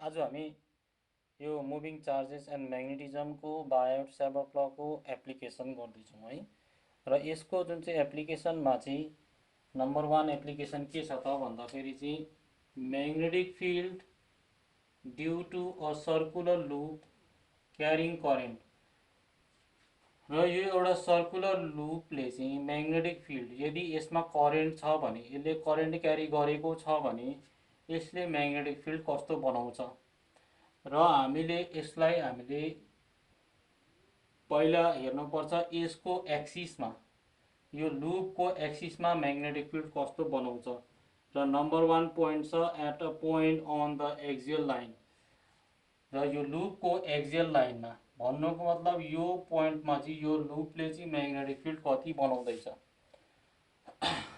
आज हामी यो मुभिङ चार्जेस एन्ड म्याग्नेटिजमको बायोट-सावर्ट लको एप्लिकेसन गर्दैछौँ है। र यसको जुन चाहिँ एप्लिकेसनमा चाहिँ नम्बर 1 एप्लिकेसन के छ त भन्दाखेरि चाहिँ magnetic field due to a circular loop carrying current. र यो एउटा सर्कुलर लुपले चाहिँ म्याग्नेटिक फिल्ड यदि यसमा करेन्ट छ भने, यसले करेन्ट क्यारी गरेको छ भने यसले म्याग्नेटिक फिल्ड कस्तो बनाउँछ र हामीले पहिला हेर्नुपर्छ यसको एक्सिसमा, यो लुपको एक्सिसमा म्याग्नेटिक फिल्ड कस्तो बनाउँछ। र नम्बर 1 पोइन्ट छ at a point on the axial line. र यो लुपको एक्सियल लाइनमा भन्नुको मतलब यो पोइन्टमा चाहिँ यो लुपले चाहिँ म्याग्नेटिक फिल्ड कति बनाउँदैछ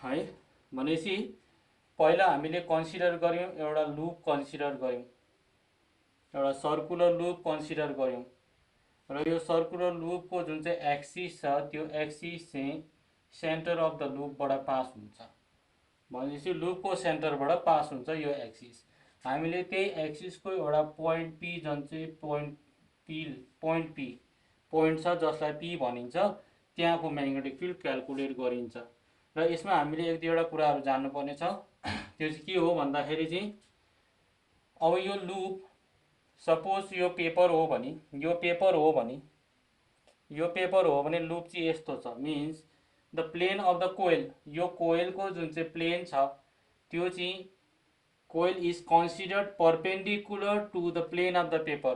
है। भनेपछि पहिला हामीले कन्सिडर गर्यौँ एउटा लुप कन्सिडर गर्यौँ, एउटा सर्कुलर लुप कन्सिडर गर्यौँ। र यो सर्कुलर लुपको जुन चाहिँ एक्सिस छ त्यो एक्सिस चाहिँ सेन्टर अफ द लुपबाट पास हुन्छ। भनेपछि लुपको सेन्टरबाट पास हुन्छ यो एक्सिस। हामीले त्यही एक्सिसको एउटा पोइन्ट पी जुन चाहिँ पोइन्ट छ जसलाई पी भनिन्छ, त्यहाँको म्याग्नेटिक फिल्ड क्यालकुलेट गरिन्छ। र यसमा हामीले एक दुईवटा कुराहरू जान्नुपर्ने छ। त्यो चाहिँ के हो भन्दाखेरि चाहिँ अब यो लुप सपोज यो पेपर हो भने लुप चाहिँ यस्तो छ। Means the plane of the coil, यो कोइलको जुन चाहिँ प्लेन छ त्यो चाहिँ coil is considered perpendicular to the plane of the paper.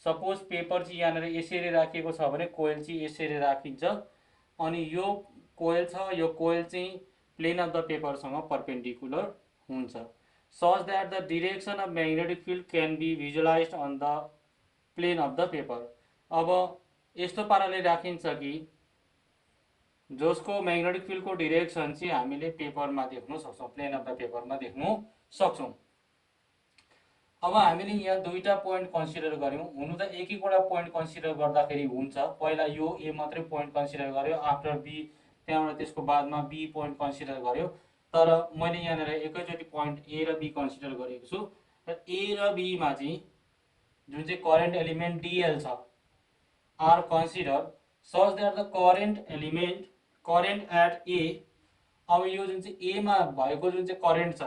Suppose paper चाहिँ यहाँनिर यसरी राखिएको छ भने कोइल चाहिँ यसरी राखिन्छ, अनि यो कोइल छ, यो कोइल चाहिँ प्लेन अफ द पेपरसँग परपेन्डिकुलर हुन्छ। Such that the direction of magnetic field can be visualized on the plane of the paper. अब यस्तो पाराले राखिन्छ कि जसको मैग्नेटिक फिल्ड को डिरेक्सन चाहिँ हामीले पेपरमा देख्न सक्छौँ, प्लेन अफ द पेपरमा देख्न सक्छौँ। अब हामीले यहाँ दुईटा पोइन्ट कन्सिडर गर्यौँ। हुनु त एक एकवटा पोइन्ट कन्सिडर गर्दाखेरि हुन्छ। पहिला यो ए मात्रै पोइन्ट कन्सिडर गर्यो, आफ्टर बी, त्यहाँबाट त्यसको बादमा बी पोइन्ट कन्सिडर गर्यो। तर मैले यहाँनिर एकैचोटि पोइन्ट ए र बी कन्सिडर गरेको छु। र ए र बीमा चाहिँ जुन चाहिँ करेन्ट एलिमेन्ट डिएल छ R consider such that the current at A. अब यो जुन चाहिँ एमा भएको जुन चाहिँ करेन्ट छ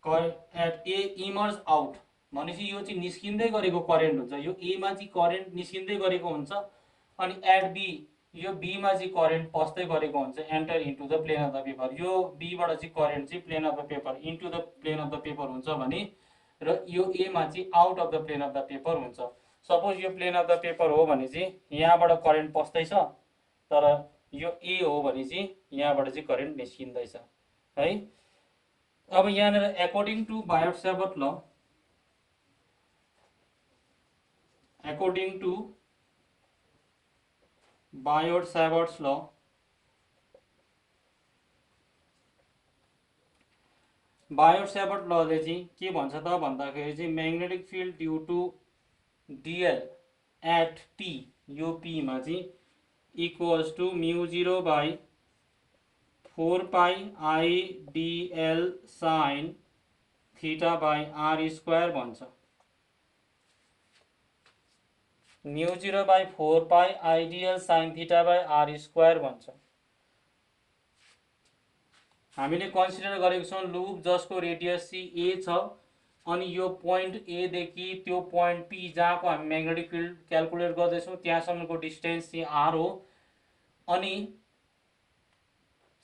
एट ए इमर्ज आउट भनेपछि यो चाहिँ निस्किँदै गरेको करेन्ट हुन्छ। यो एमा चाहिँ करेन्ट निस्किँदै गरेको हुन्छ, अनि एट बी यो बीमा चाहिँ करेन्ट पस्दै गरेको हुन्छ, enter into the plane of the paper. यो बीबाट चाहिँ करेन्ट चाहिँ plane of the paper into the plane of the paper हुन्छ भने, र यो एमा चाहिँ out of the plane of the paper हुन्छ। सपोज यो प्लेन अफ द पेपर हो भने चाहिँ यहाँबाट करेन्ट पस्दैछ, तर यो ए हो भने चाहिँ यहाँबाट चाहिँ करेन्ट निस्किँदैछ है। अब यहाँनिर according to Biot Savart law, Biot Savart लले चाहिँ के भन्छ त भन्दाखेरि चाहिँ magnetic field due to DL at T, यो पी मा चाहिँ equals to μ0 by 4 pi I DL sine theta by R square भन्छ। μ0 by 4 pi I DL sine theta by R square भन्छ। हामीले कन्सिडर गरेको छौँ लुप जसको रेडियस चाहिँ ए छ, अनि यो पोइन्ट ए देखि त्यो पोइन्ट पी जहाँको हामी म्याग्नेटिक फिल्ड क्यालकुलेट गर्दैछौँ त्यहाँसम्मको डिस्टेन्स चाहिँ आर हो, अनि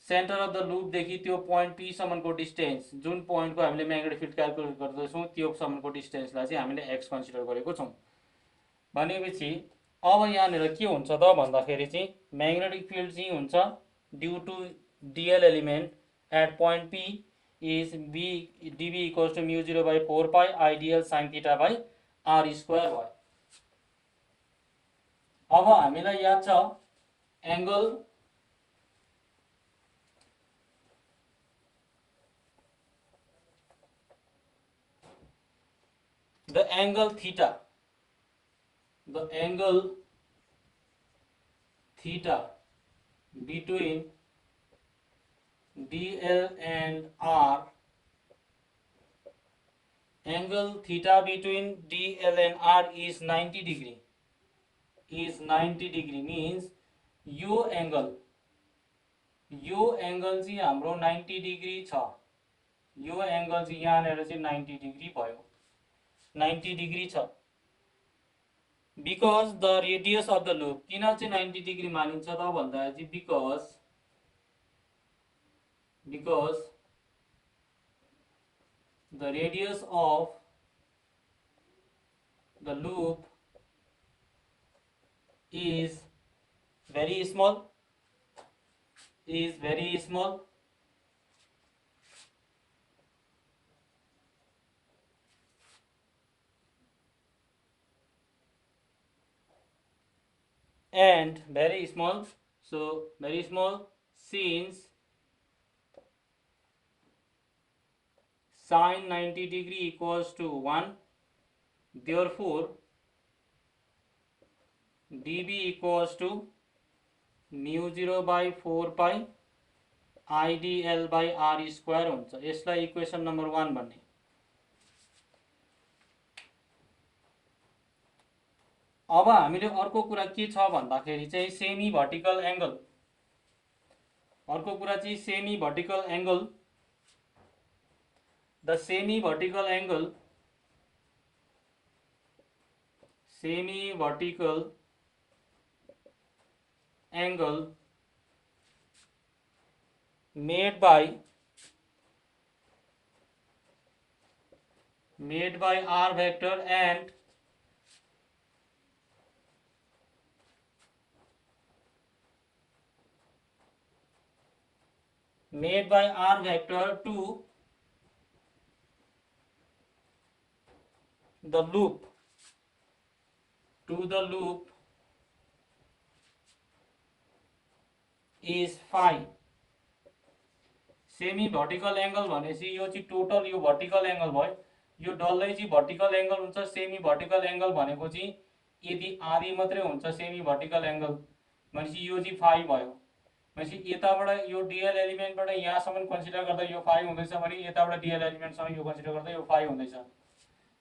सेन्टर अफ द लुप देखि त्यो पोइन्ट पी सम्मको डिस्टेन्स, जुन पोइन्टको हामीले म्याग्नेटिक फिल्ड क्यालकुलेट गर्दैछौँ त्यो सम्मको डिस्टेन्सलाई चाहिँ हामीले एक्स कन्सिडर गरेको छौँ। भनेपछि अब यहाँनिर के हुन्छ त भन्दाखेरि चाहिँ म्याग्नेटिक फिल्ड चाहिँ हुन्छ due to DL element at point P is B DB equals to μ0 by 4 pi I DL sine theta by R square भयो। अब हामीलाई याद छ angle the angle theta between DL and R angle theta between DL and R is 90 degree. Is 90 degree means यो angle चाहिँ हाम्रो 90 degree छ. यो एंगल चाहिँ यहाँनिर चाहिँ 90 डिग्री भयो. 90 डिग्री छ. because the radius of the loop, किन चाहिँ 90 डिग्री मानिन्छ त भन्दा चाहिँ because the radius of the loop is very small. And very small, so very small since sine 90 degree equals to 1, therefore dB equals to mu 0 by 4 pi IDL by R square हुन्छ. यसलाई equation number 1 भन्ने. अब हामीले अर्को कुरा के छ भन्दाखेरि चाहिँ सेमी भर्टिकल एंगल. अर्को कुरा चाहिँ semi vertical angle. The semi vertical angle made by R vector and to the loop is phi. Semi vertical angle भनेपछि यो चाहिँ टोटल यो भर्टिकल एंगल भयो. यो डल्लै चाहिँ भर्टिकल एंगल हुन्छ. सेमी भर्टिकल एंगल भनेको चाहिँ यदि आधी मात्रै हुन्छ सेमी भर्टिकल एंगल भनेपछि यो चाहिँ फाइ भयो. भनेपछि यताबाट यो डीएल एलिमेन्टबाट यहाँसम्म कन्सिडर गर्दा यो फाइ हुँदैछ भने यताबाट डीएल एलिमेन्टसँग यो कन्सिडर गर्दा यो फाइ हुँदैछ.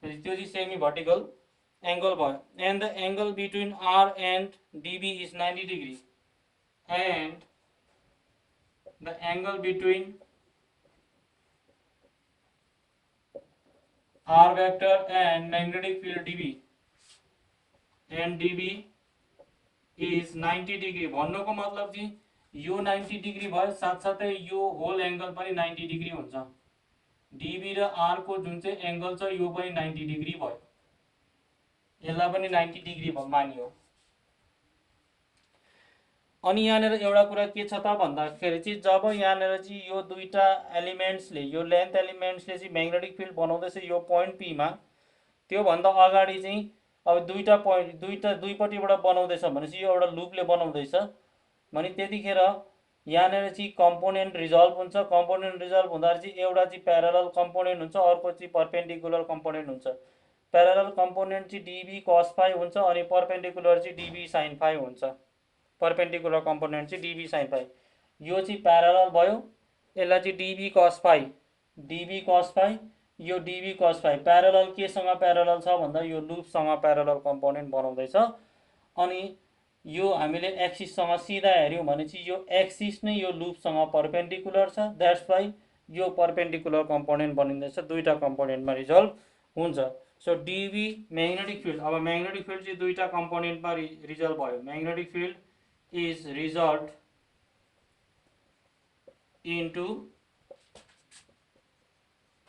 त्यो चाहिँ सेमी भर्टिकल एंगल भयो. And the angle between R and DB is 90 degree. And the angle between R vector and magnetic field dB is 90 degree. भन्नुको मतलब चाहिँ यो 90 डिग्री भयो साथसाथै यो होल एंगल पनि 90 डिग्री हुन्छ. डीबी र आर को जुन चाहिँ एंगल छ यो पनि 90 डिग्री भयो. यसलाई पनि 90 डिग्री मानियो. अनि यहाँनिर एउटा कुरा के छ त भन्दाखेरि चाहिँ जब यहाँनिर चाहिँ यो दुईटा एलिमेन्ट्सले यो लेन्थ एलिमेन्ट्सले चाहिँ म्याग्नेटिक फिल्ड बनाउँदैछ यो पोइन्ट पी मा, त्यो भन्दा अगाडि चाहिँ अब दुईपट्टिबाट बनाउँदैछ भनेपछि यो एउटा लुपले बनाउँदैछ भने त्यतिखेर यहाँनिर चाहिँ कम्पोनेन्ट रिजल्भ हुन्छ. कम्पोनेन्ट रिजल्भ हुँदा चाहिँ एउटा चाहिँ प्यारलल कम्पोनेन्ट हुन्छ, अर्को चाहिँ परपेन्डिकुलर कम्पोनेन्ट हुन्छ. प्यारलल कम्पोनेन्ट चाहिँ डीबी कस फाइ हुन्छ अनि परपेन्डिकुलर चाहिँ डीबी साइन फाइ हुन्छ. परपेन्डिकुलर कम्पोनेन्ट चाहिँ डीबी साइन फाइ. यो चाहिँ प्यारलल भयो. यसलाई चाहिँ डीबी कस फाइ यो डीबी कस फाइ. प्यारलल केसँग प्यारलल छ भन्दा यो लुपसँग प्यारलल कम्पोनेन्ट बनाउँदैछ. अनि यो हामीले एक्सिससँग सिधा हेर्यौं भने चाहिँ यो एक्सिस नै यो लुपसँग परपेन्डिकुलर छ. द्याट्स वाइ यो परपेन्डिकुलर कम्पोनेन्ट बनिँदैछ. दुईटा कम्पोनेन्टमा रिजल्भ हुन्छ. So dB magnetic field. अब म्याग्नेटिक फिल्ड चाहिँ दुईटा कम्पोनेन्टमा रिजल्भ भयो. Magnetic field is resolved into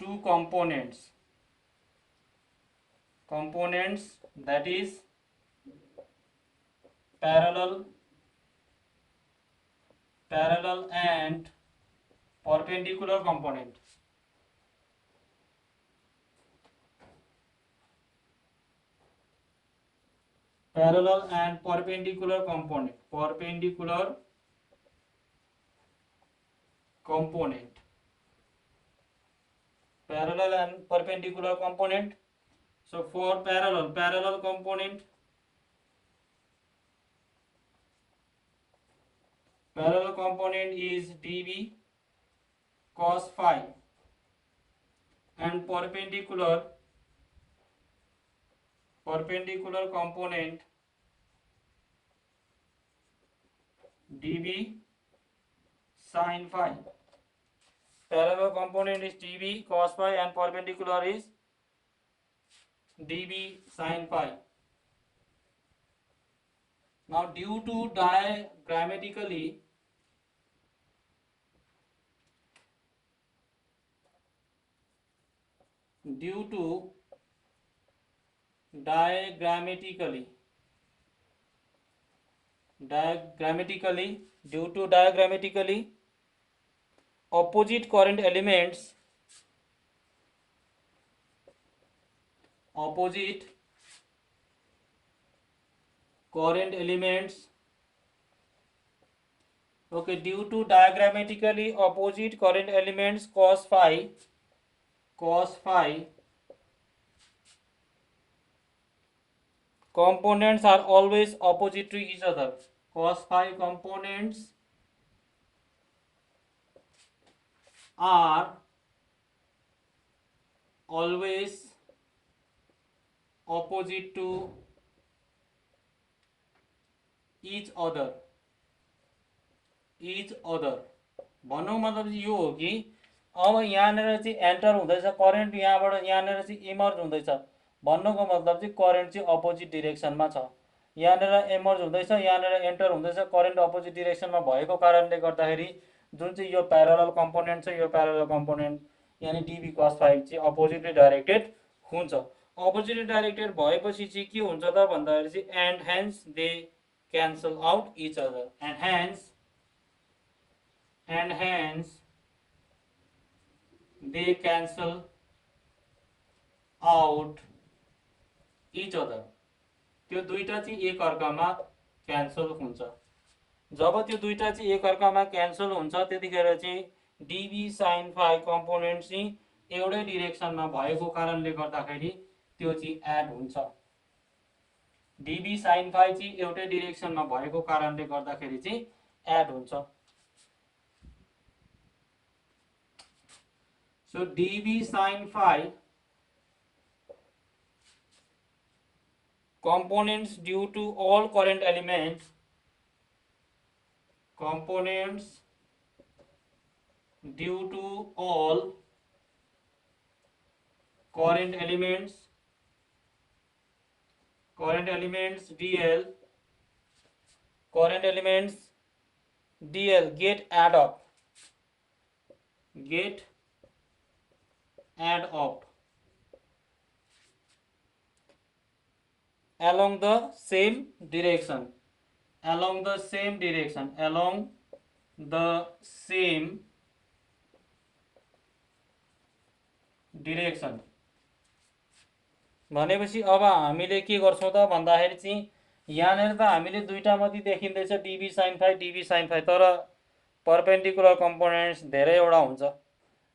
two components that is parallel and perpendicular component. Parallel and perpendicular component. Parallel and perpendicular component. So for parallel component, is dB cos phi and perpendicular perpendicular component dB sin phi. Parallel component is dB cos phi and perpendicular is dB sin phi. Now due to diagrammatically due to diagrammatically opposite current elements okay, due to diagrammatically opposite current elements cos phi components are always opposite to each other. Cos phi components are always opposite to each other. भन्नु मतलब यो हो कि अब यहाँनिर चाहिँ enter हुँदैछ current, यहाँबाट यहाँनिर चाहिँ इमर्ज हुँदैछ। भन्नुको मतलब चाहिँ करेन्ट चाहिँ अपोजिट डिरेक्सनमा छ। यहाँनिर इमर्ज हुँदैछ, यहाँनिर एन्टर हुँदैछ, करेन्ट अपोजिट डिरेक्सनमा भएको कारणले गर्दाखेरि जुन चाहिँ यो प्यारलल कम्पोनेन्ट छ, यो प्यारलल कम्पोनेन्ट यानी dB cos phi चाहिँ अपोजिटली डाइरेक्टेड हुन्छ। अपोजिटली डाइरेक्टेड भएपछि चाहिँ के हुन्छ त भन्दाखेरि चाहिँ and hence they cancel out each other and hence they cancel out each other. त्यो दुईटा चाहिँ एक अर्कामा क्यान्सल हुन्छ। जब त्यो दुईटा चाहिँ एक अर्कामा क्यान्सल हुन्छ त्यतिखेर चाहिँ dB sin phi कम्पोनेन्ट चाहिँ एउटै डिरेक्सनमा भएको कारणले गर्दाखेरि त्यो चाहिँ एड हुन्छ। dB sin phi चाहिँ एउटै डिरेक्सनमा भएको कारणले गर्दाखेरि चाहिँ एड हुन्छ। So dB sin phi components due to all current elements dl get add up along the same direction भनेपछि अब हामीले के गर्छौं त भन्दाखेरि चाहिँ यहाँनिर त हामीले दुईटा मध्ये देखिँदैछ dB sin phi तर परपेन्डिकुलर कम्पोनेन्ट्स धेरैवटा हुन्छ।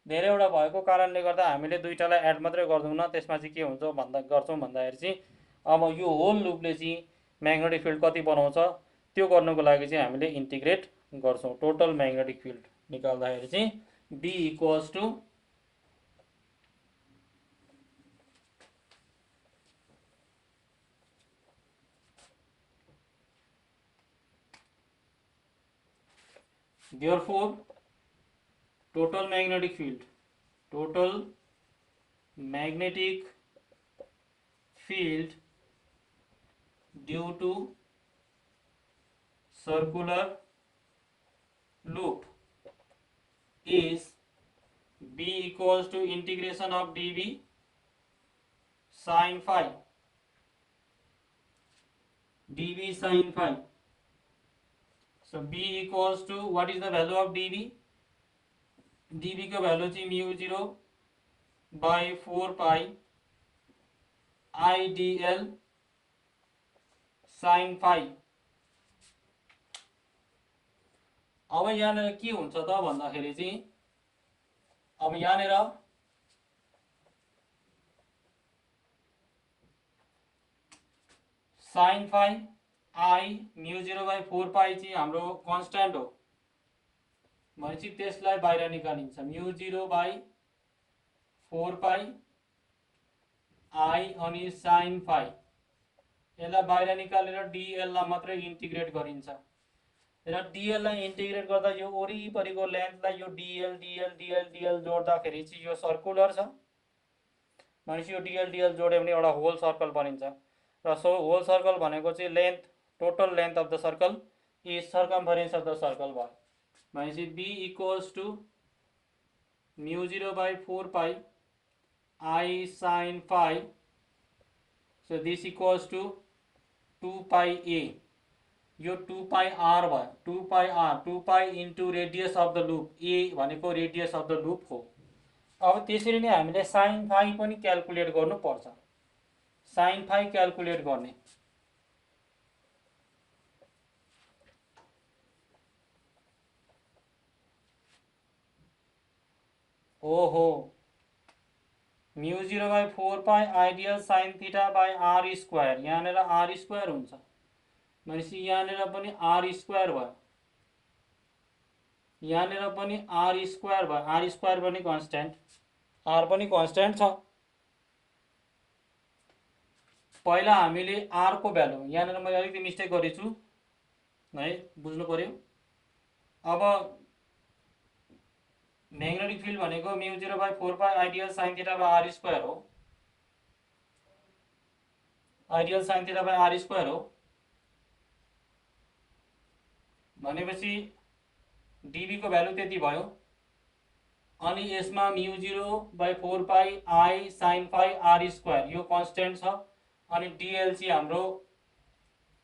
धेरैवटा भएको कारणले गर्दा हामीले दुईटालाई एड मात्रै गर्दैनौँ, त्यसमा चाहिँ के हुन्छ भन्दाखेरि चाहिँ अब यो होल लुपले चाहिँ म्याग्नेटिक फिल्ड कति बनाउँछ त्यो गर्नको लागि चाहिँ हामीले इन्टिग्रेट गर्छौं। टोटल म्याग्नेटिक फिल्ड निकाल्दाखेरि चाहिँ B equals to therefore total magnetic field due to circular loop is B equals to integration of dB sin phi So B equals to what is the value of dB? dB का value is mu0 by 4 pi I dl sin phi. अब यहाँनिर के हुन्छ त भन्दाखेरि चाहिँ अब यहाँनिर sin phi I mu0 by 4 pi चाहिँ हाम्रो कन्स्ट्यान्ट हो भनेपछि त्यसलाई बाहिर निकालिन्छ। mu0 by 4 pi I अनि sin phi यसलाई बाहिर निकालेर डिएललाई मात्रै इन्टिग्रेट गरिन्छ र डिएललाई इन्टिग्रेट गर्दा यो वरिपरिको लेन्थलाई यो डिएल डिएल डिएल डिएल जोड्दाखेरि चाहिँ यो सर्कुलर छ भनेपछि यो डिएल डिएल जोड्यो भने एउटा होल सर्कल बनिन्छ र सो होल सर्कल भनेको चाहिँ length total length of the circle is circumference of the circle भयो भनेपछि B equals to mu 0/4 pi I sine phi so this equals to 2 pi A यो 2 पाई आर भयो 2 pi R 2 pi into radius of the loop A भनेको radius of the loop हो अब त्यसरी नै हामीले साइन फाई पनि calculate गर्नुपर्छ साइन फाई क्याल्कुलेट गर्ने ओहो mu 0/4 pi I DL sine theta by R square यहाँनिर आर स्क्वायर हुन्छ भनेपछि यहाँनिर पनि आर स्क्वायर भयो यहाँनिर पनि आर स्क्वायर भयो आर स्क्वायर पनि कन्स्ट्यान्ट आर पनि कन्स्ट्यान्ट छ पहिला हामीले आर को भ्यालु यहाँनिर मैले अलिकति मिस्टेक गरेछु है बुझ्नु पर्यो अब म्याग्नेटिक फिल्ड भनेको mu 0/4 pi I DL sine theta by R square हो I DL sine theta by R square हो भनेपछि डिबी को भ्यालु त्यति भयो अनि यसमा mu 0/4 pi I sine phi R square यो कन्स्ट्यान्ट छ अनि डिएल चाहिँ हाम्रो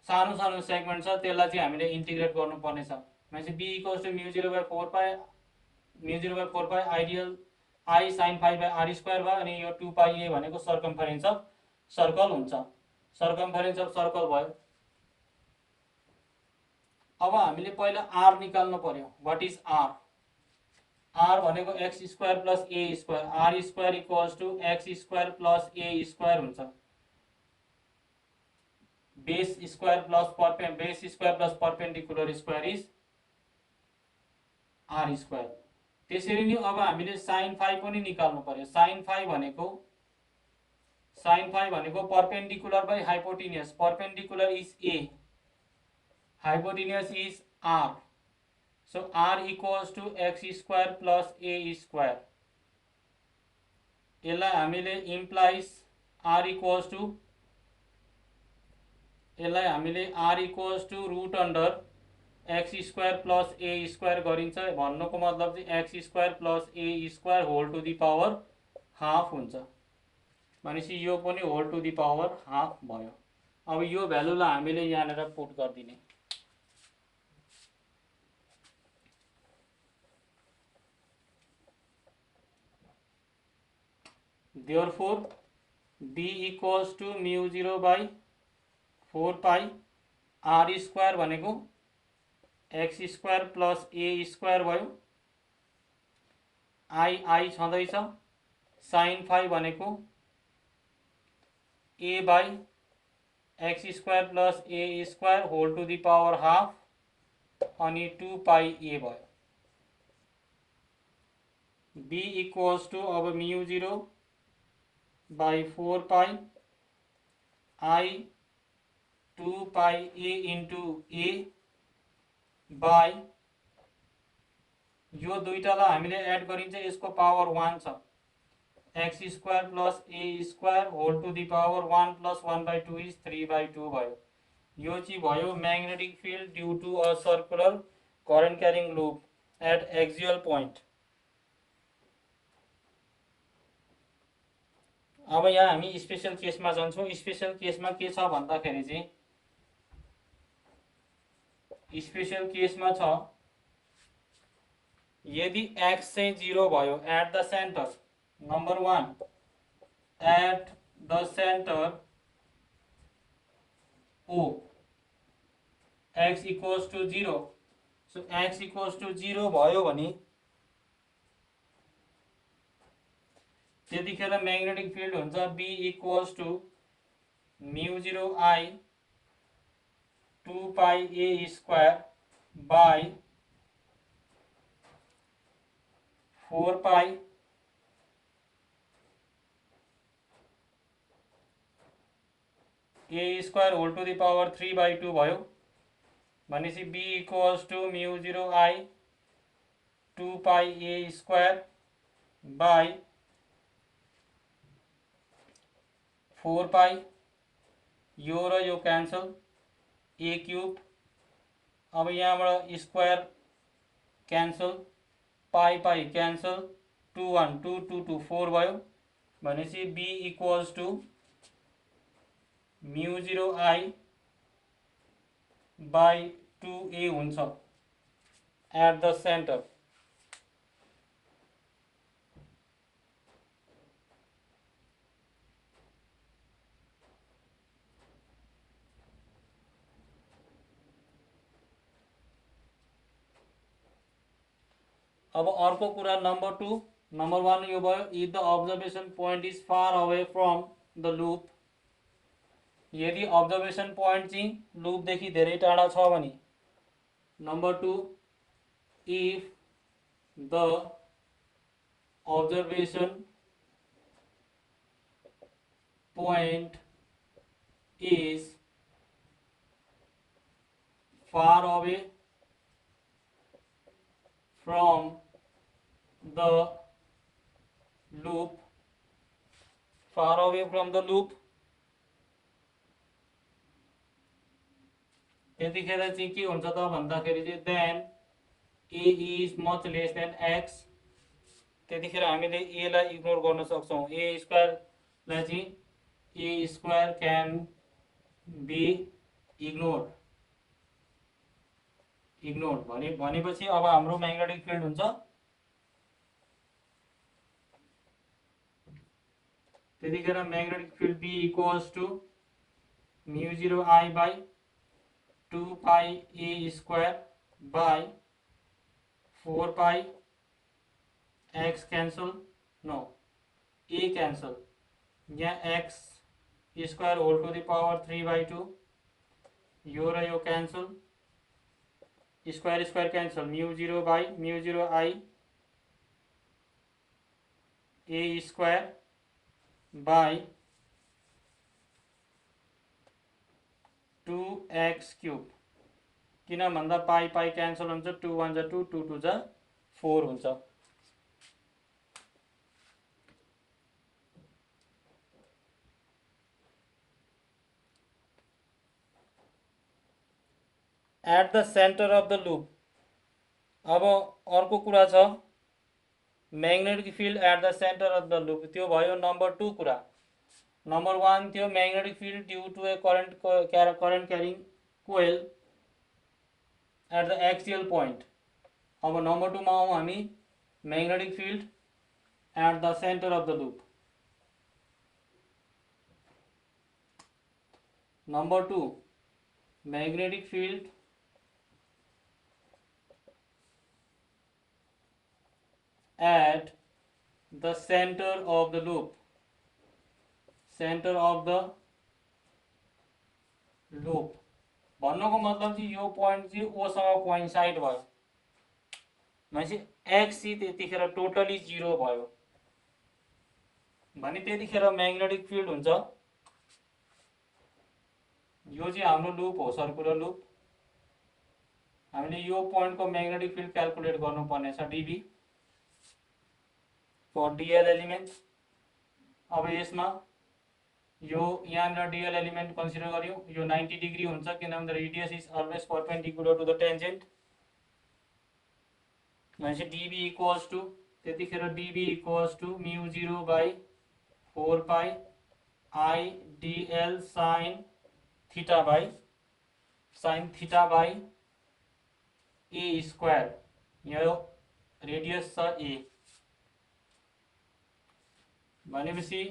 सानो सानो सेगमेन्ट छ त्यसलाई चाहिँ हामीले इन्टिग्रेट गर्नुपर्ने छ भनेपछि B equals to mu 0/4 pi mu 0/4 pi I DL I sine phi by R square भयो अनि यो 2 पाई ए भनेको सर्कम्फरेन्स अफ सर्कल हुन्छ सर्कम्फरेन्स अफ सर्कल भयो अब हामीले पहिला आर निकाल्नु पर्यो व्हाट इज आर आर भनेको X square plus A square R square equals to X square plus A square हुन्छ base square plus perpendicular square is R square त्यसरी नै अब हामीले साइन फाई पनि निकाल्नु पर्यो साइन फाई भनेको perpendicular by hypotenuse perpendicular is A hypotenuse is r so r equals to x square plus a square यसलाई हामीले implies r equals to root under x square plus a square गरिन्छ भन्नुको मतलब चाहिँ x square plus a square whole to the power half हुन्छ भनेपछि यो पनि whole to the power half भयो अब यो भ्यालुलाई हामीले यहाँनिर पुट गरिदिने therefore b equals to mu 0/4 pi r square भनेको x square plus a square भयो आई छँदैछ साइन फाई भनेको a by X square plus a square whole to the power half अनि 2 पाई a भयो b equals to अब mu 0/4 pi I 2 pi a into a by यो दुईटालाई हामीले add गरिन्छ यसको पावर 1 छ X square plus a square whole to the power 1 plus 1/2 is 3/2 भयो यो चाहिँ भयो magnetic field due to a circular current carrying loop at axial point अब यहाँ हामी स्पेशल केसमा जान्छौँ स्पेशल केसमा के छ भन्दाखेरि चाहिँ स्पेशल केसमा छ यदि x चाहिँ 0 भयो at the centre number 1 at the centre O x equals to 0 so x equals to 0 भयो भने त्यतिखेर म्याग्नेटिक फिल्ड हुन्छ B equals to mu 0 I 2 pi a square by 4 pi A square whole to the power 3/2 भयो भनेपछि B equals to mu 0 I 2 pi A square by 4 pi यो र यो cancel a cube. अब यहाँबाट square cancel पाई पाई cancel 2 1 2 2 2 4 भयो भनेपछि B equals to mu 0 I by 2a हुन्छ एट द सेन्टर। अब अर्को कुरा नंबर 2 नंबर 1 यो भयो if the observation point is far away from the loop. यदि ऑब्जर्वेशन पॉइंट चाहिँ लूप देखि धेरै टाढा छ भने number 2 if the observation point is far away from the loop, far away from the loop, त्यतिखेर चाहिँ के हुन्छ त भन्दाखेरि चाहिँ then a is much less than x। त्यतिखेर हामीले a लाई इग्नोर गर्न सक्छौं। a स्क्वायर लाई चाहिँ a square can be ignored भनेपछि अब हाम्रो म्याग्नेटिक फिल्ड हुन्छ त्यतिखेर magnetic field B equals to mu 0 I by 2 pi A square by 4 pi X cancel no A cancel यहाँ X square whole to the power 3/2 यो र यो cancel square square cancel mu 0 by mu 0 I A square by 2x cube किन भन्दा पाई पाई cancel हुन्छ 2 1 जा 2 2 2 जा 4 हुन्छ। At the centre of the loop. अब अर्को कुरा छ magnetic field at the centre of the loop त्यो भयो नंबर 2 कुरा। नंबर 1 थियो magnetic field due to a current carrying coil at the axial point. अब नंबर 2 मा आउँ हामी magnetic field at the centre of the loop. Number 2 magnetic field at the center of the loop, center of the loop भन्नुको मतलब चाहिँ यो point चाहिँ ओ सँग कोइन्साइड भयो भनेपछि एक्स चाहिँ त्यतिखेर टोटली 0 भयो भने त्यतिखेर म्याग्नेटिक फिल्ड हुन्छ यो चाहिँ हाम्रो लूप हो सर्कुलर लूप। हामीले यो पोइन्टको म्याग्नेटिक फिल्ड क्याल्कुलेट गर्नुपर्ने छ डीबी फर डीएल एलिमेंट। अब यसमा यो यहाँ डीएल एलिमेंट कन्सिडर गर्यौं यो 90 डिग्री हुन्छ किनभने radius is always perpendicular to the tangent भनेपछि डीबी इक्वल्स टू त्यतिखेर DB equals to mu 0 by 4 pi I DL sine theta by A square यो रेडियस छ ए भनेपछि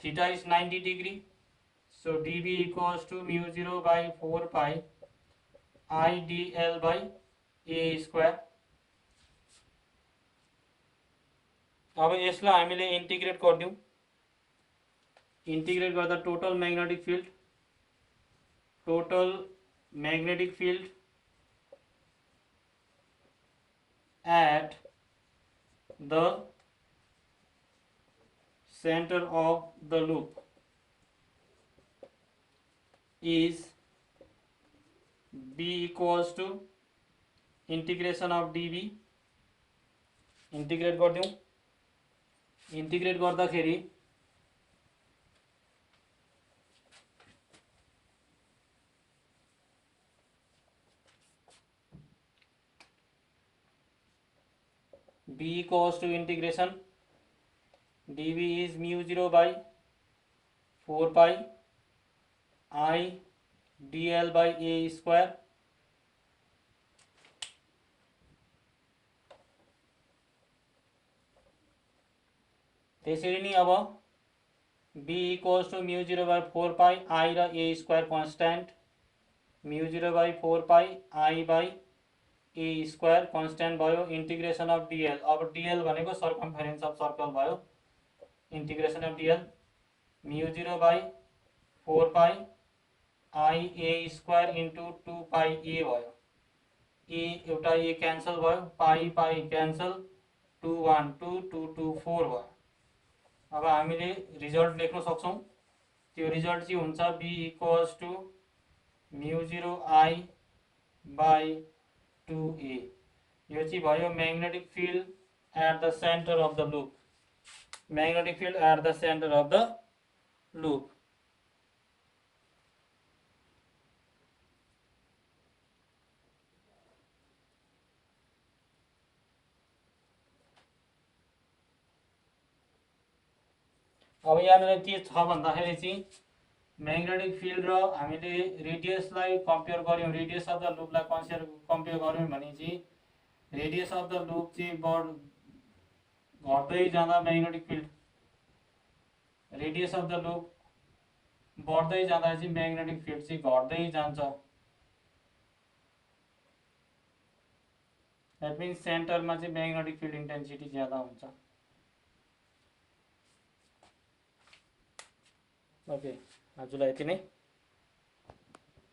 theta is 90 degree so DB equals to mu 0 by 4 pi I DL by A square. अब यसलाई हामीले integrate गर्दियौं integrate गर्दा total magnetic field at the center of the loop is B equals to integration of dB integrate गरिदिउँ integrate गर्दाखेरि b equals to integration dv is mu 0 by 4 pi I dl by a square त्यसरी नै अब b equals to mu 0 by 4 pi I र a square constant mu 0 by 4 pi I by a square constant भयो integration of dl अब dl भनेको सर्कमफेरेन्स of circle भयो integration of dl mu 0 by 4 pi I a square into 2 pi a भयो a एउटा a cancel भयो पाई पाई cancel 2 1 2 2 2 4 भयो अब हामीले रिजल्ट लेख्न सक्छौं त्यो रिजल्ट चाहिँ हुन्छ b equals to mu 0 I by 2a यो चाहिँ भयो magnetic field at the centre of the loop magnetic field at the centre of the loop अब यहाँ के छ भन्दाखेरि चाहिँ मैग्नेटिक फील्ड र हामीले रेडियसलाई कम्पेयर गर्यौं रेडियस अफ द लूपलाई कम्पेयर गर्यौं भने चाहिँ रेडियस अफ द लूप चाहिँ घट्दै जाँदा magnetic field radius of the loop बढ्दै जाँदा चाहिँ मैग्नेटिक फील्ड चाहिँ घट्दै जान्छ दैट मीन्स सेन्टरमा चाहिँ मैग्नेटिक फील्ड इन्टेन्सिटी ज्यादा हुन्छ ओके आजलाई यति नै